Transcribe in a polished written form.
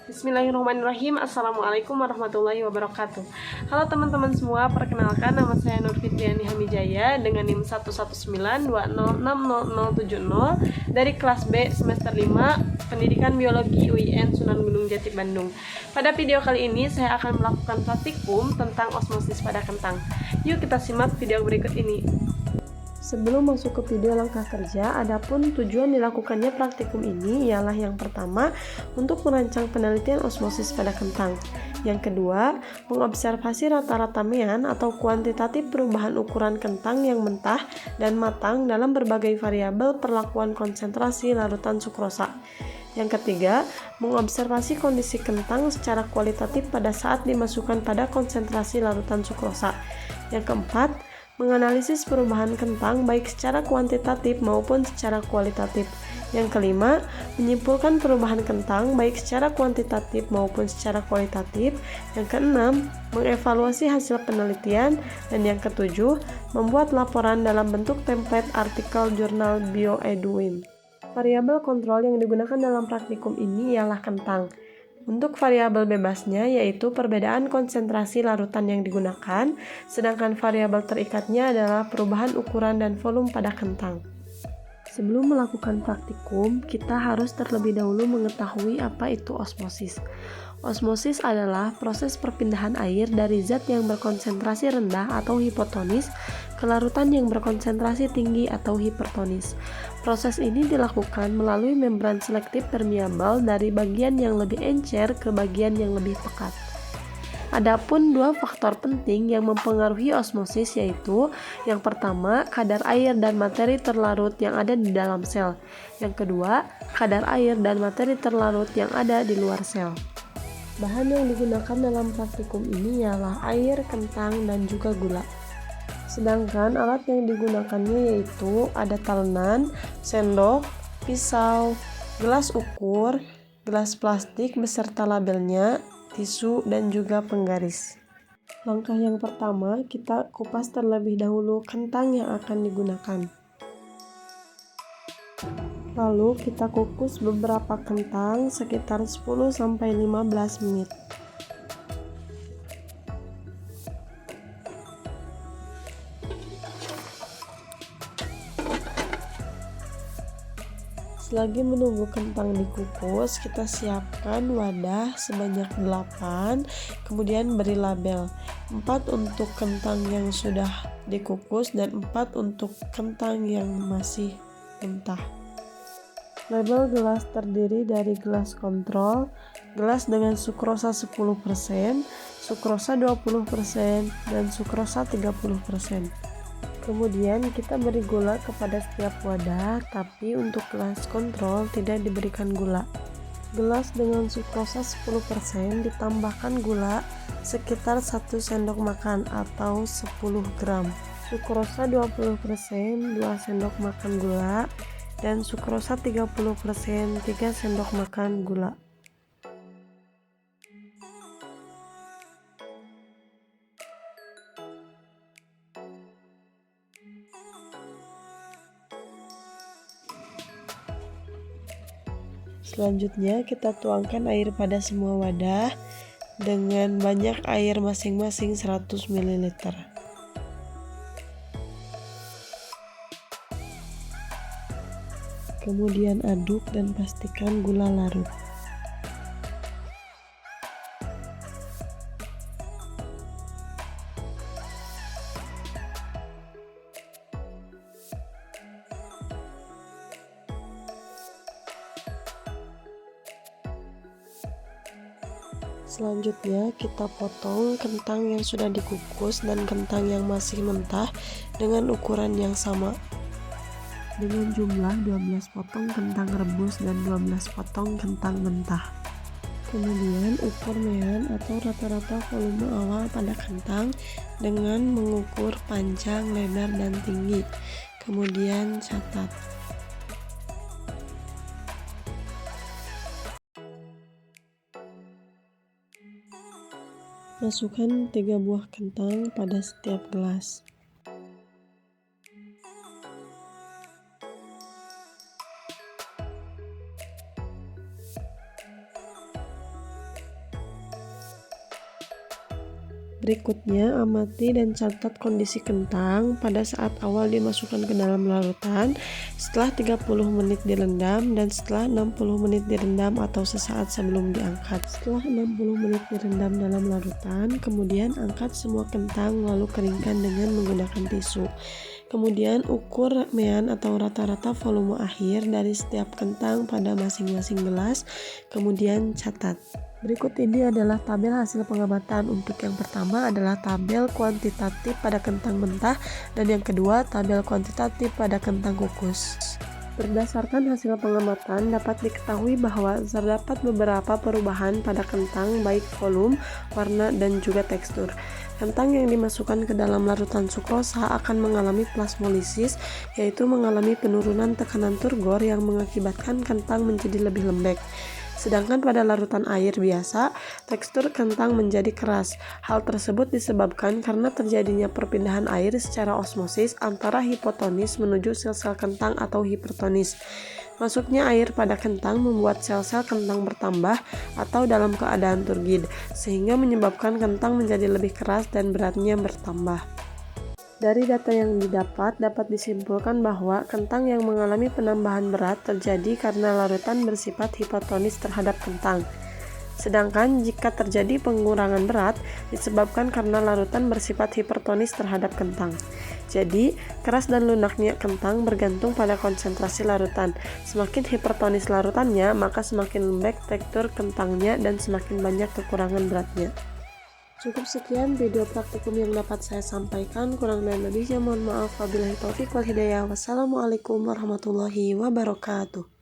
Bismillahirrahmanirrahim. Assalamualaikum warahmatullahi wabarakatuh. Halo teman-teman semua, perkenalkan nama saya Nur Fitriani Hamijaya dengan NIM 11920606070 dari kelas B semester 5 Pendidikan Biologi UIN Sunan Gunung Jati Bandung. Pada video kali ini saya akan melakukan praktikum tentang osmosis pada kentang. Yuk kita simak video berikut ini. Sebelum masuk ke video langkah kerja, adapun tujuan dilakukannya praktikum ini ialah yang pertama, untuk merancang penelitian osmosis pada kentang. Yang kedua, mengobservasi rata-rata mean atau kuantitatif perubahan ukuran kentang yang mentah dan matang dalam berbagai variabel perlakuan konsentrasi larutan sukrosa. Yang ketiga, mengobservasi kondisi kentang secara kualitatif pada saat dimasukkan pada konsentrasi larutan sukrosa. Yang keempat, menganalisis perubahan kentang baik secara kuantitatif maupun secara kualitatif. Yang kelima, menyimpulkan perubahan kentang baik secara kuantitatif maupun secara kualitatif. Yang keenam, mengevaluasi hasil penelitian. Dan yang ketujuh, membuat laporan dalam bentuk template artikel jurnal Bioeduin. Variabel kontrol yang digunakan dalam praktikum ini ialah kentang. Untuk variabel bebasnya yaitu perbedaan konsentrasi larutan yang digunakan, sedangkan variabel terikatnya adalah perubahan ukuran dan volume pada kentang. Sebelum melakukan praktikum, kita harus terlebih dahulu mengetahui apa itu osmosis. Osmosis adalah proses perpindahan air dari zat yang berkonsentrasi rendah atau hipotonis ke larutan yang berkonsentrasi tinggi atau hipertonis. Proses ini dilakukan melalui membran selektif permeabel dari bagian yang lebih encer ke bagian yang lebih pekat. Adapun dua faktor penting yang mempengaruhi osmosis yaitu yang pertama, kadar air dan materi terlarut yang ada di dalam sel. Yang kedua, kadar air dan materi terlarut yang ada di luar sel. Bahan yang digunakan dalam praktikum ini ialah air, kentang, dan juga gula. Sedangkan alat yang digunakannya yaitu ada talenan, sendok, pisau, gelas ukur, gelas plastik beserta labelnya, tisu, dan juga penggaris. Langkah yang pertama, kita kupas terlebih dahulu kentang yang akan digunakan. Lalu kita kukus beberapa kentang sekitar 10-15 menit. Selagi menunggu kentang dikukus, kita siapkan wadah sebanyak 8, kemudian beri label 4 untuk kentang yang sudah dikukus dan 4 untuk kentang yang masih mentah. Label gelas terdiri dari gelas kontrol, gelas dengan sukrosa 10%, sukrosa 20%, dan sukrosa 30%. Kemudian kita beri gula kepada setiap wadah, tapi untuk gelas kontrol tidak diberikan gula. Gelas dengan sukrosa 10% ditambahkan gula sekitar 1 sendok makan atau 10 gram. Sukrosa 20%, 2 sendok makan gula, dan sukrosa 30%, 3 sendok makan gula. Selanjutnya kita tuangkan air pada semua wadah dengan banyak air masing-masing 100 ml. Kemudian aduk dan pastikan gula larut. Selanjutnya kita potong kentang yang sudah dikukus dan kentang yang masih mentah dengan ukuran yang sama. Dengan jumlah 12 potong kentang rebus dan 12 potong kentang mentah. Kemudian ukur mean atau rata-rata volume awal pada kentang dengan mengukur panjang, lebar, dan tinggi. Kemudian catat. Masukkan 3 buah kentang pada setiap gelas. Berikutnya, amati dan catat kondisi kentang pada saat awal dimasukkan ke dalam larutan, setelah 30 menit direndam, dan setelah 60 menit direndam atau sesaat sebelum diangkat. Setelah 60 menit direndam dalam larutan, kemudian angkat semua kentang lalu keringkan dengan menggunakan tisu. Kemudian ukur ramean atau rata-rata volume akhir dari setiap kentang pada masing-masing gelas, kemudian catat. Berikut ini adalah tabel hasil pengamatan. Untuk yang pertama adalah tabel kuantitatif pada kentang mentah dan yang kedua tabel kuantitatif pada kentang kukus. Berdasarkan hasil pengamatan dapat diketahui bahwa terdapat beberapa perubahan pada kentang baik volume, warna, dan juga tekstur. Kentang yang dimasukkan ke dalam larutan sukrosa akan mengalami plasmolisis, yaitu mengalami penurunan tekanan turgor yang mengakibatkan kentang menjadi lebih lembek. Sedangkan pada larutan air biasa, tekstur kentang menjadi keras. Hal tersebut disebabkan karena terjadinya perpindahan air secara osmosis antara hipotonis menuju sel-sel kentang atau hipertonis. Masuknya air pada kentang membuat sel-sel kentang bertambah atau dalam keadaan turgid, sehingga menyebabkan kentang menjadi lebih keras dan beratnya bertambah. Dari data yang didapat, dapat disimpulkan bahwa kentang yang mengalami penambahan berat terjadi karena larutan bersifat hipotonis terhadap kentang. Sedangkan jika terjadi pengurangan berat, disebabkan karena larutan bersifat hipertonis terhadap kentang. Jadi, keras dan lunaknya kentang bergantung pada konsentrasi larutan. Semakin hipertonis larutannya, maka semakin lembek tekstur kentangnya dan semakin banyak kekurangan beratnya. Cukup sekian video praktikum yang dapat saya sampaikan. Kurang dan lebihnya mohon maaf. Wabillahi taufiq wal hidayah. Wassalamualaikum warahmatullahi wabarakatuh.